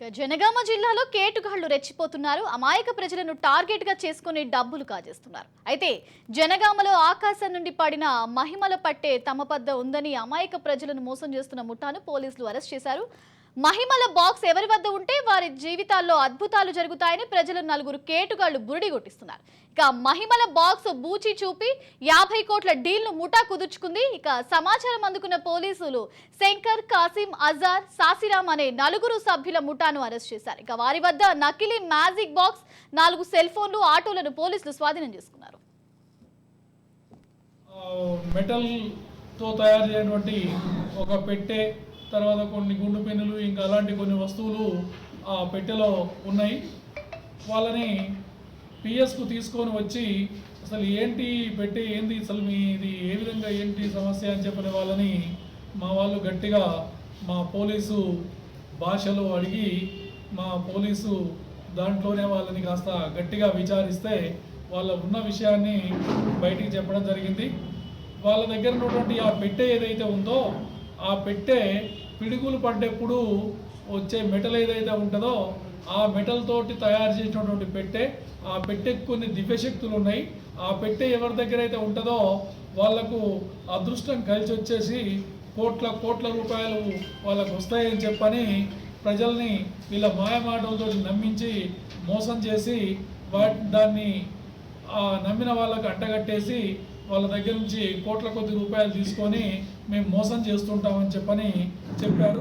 జనగామ జిల్లాలో కేటుగాళ్లు రెచ్చిపోతున్నారు. అమాయక ప్రజలను టార్గెట్ గా చేసుకుని డబ్బులు కాజేస్తున్నారు. అయితే జనగామలో ఆకాశం నుండి పడిన మహిమల పట్టే తమ వద్ద ఉందని అమాయక ప్రజలను మోసం చేస్తున్న ముఠాను పోలీసులు అరెస్ట్ చేశారు. మహిమల బాక్స్ ఎవరి వద్ద ఉంటే వారి జీవితాల్లో అద్భుతాలు జరుగుతాయని ప్రజలు నలుగురు కేటుగాళ్లు బురిడి కొట్టిస్తున్నారు. ఇక మహిమల బాక్స్ బూచి చూపి 50 కోట్ల డీల్ను ముఠా కుదుర్చుకుంది. ఇక సమాచారం అందుకున్న పోలీసులు శంకర్, కాసిం, అజార్, సాసిరామ్ అనే నలుగురు సభ్యుల ముఠాను అరెస్ట్ చేశారు. ఇక వారి వద్ద నకిలీ మ్యాజిక్ బాక్స్, 4 సెల్ ఫోన్లు, ఆటోలను పోలీసులు స్వాధీనం చేసుకున్నారు. మెటల్ తో తయారు చేయనటువంటి ఒక పెట్టె, తర్వాత కొన్ని గుండు పెన్నులు, ఇంకా అలాంటి కొన్ని వస్తువులు ఆ పెట్టెలో ఉన్నాయి. వాళ్ళని పిఎస్కు తీసుకొని వచ్చి అసలు ఏంటి పెట్టె, ఏంది అసలు ఇది ఏ విధంగా ఏంటి సమస్య అని చెప్పిన వాళ్ళని మా వాళ్ళు గట్టిగా మా పోలీసు భాషలో అడిగి మా పోలీసు దాంట్లోనే వాళ్ళని కాస్త గట్టిగా విచారిస్తే వాళ్ళ ఉన్న విషయాన్ని బయటికి చెప్పడం జరిగింది. వాళ్ళ దగ్గర ఉన్నటువంటి ఆ పెట్టె ఏదైతే ఉందో ఆ పెట్టె పిడుగులు పడ్డప్పుడు వచ్చే మెటల్ ఏదైతే ఉంటుందో ఆ మెటల్ తోటి తయారు చేసినటువంటి పెట్టె. ఆ పెట్టెకి కొన్ని దివ్యశక్తులు ఉన్నాయి. ఆ పెట్టె ఎవరి దగ్గర అయితే ఉంటుందో వాళ్లకు అదృష్టం కలిసి వచ్చేసి కోట్ల రూపాయలు వాళ్ళకు వస్తాయని చెప్పని ప్రజల్ని వీళ్ళ మాయమాటలతో నమ్మించి మోసం చేసి దాన్ని నమ్మిన వాళ్ళకు అంటగట్టేసి వాళ్ళ దగ్గర నుంచి కోట్ల కొద్ది రూపాయలు తీసుకొని మేము మోసం చేస్తుంటామని చెప్పారు.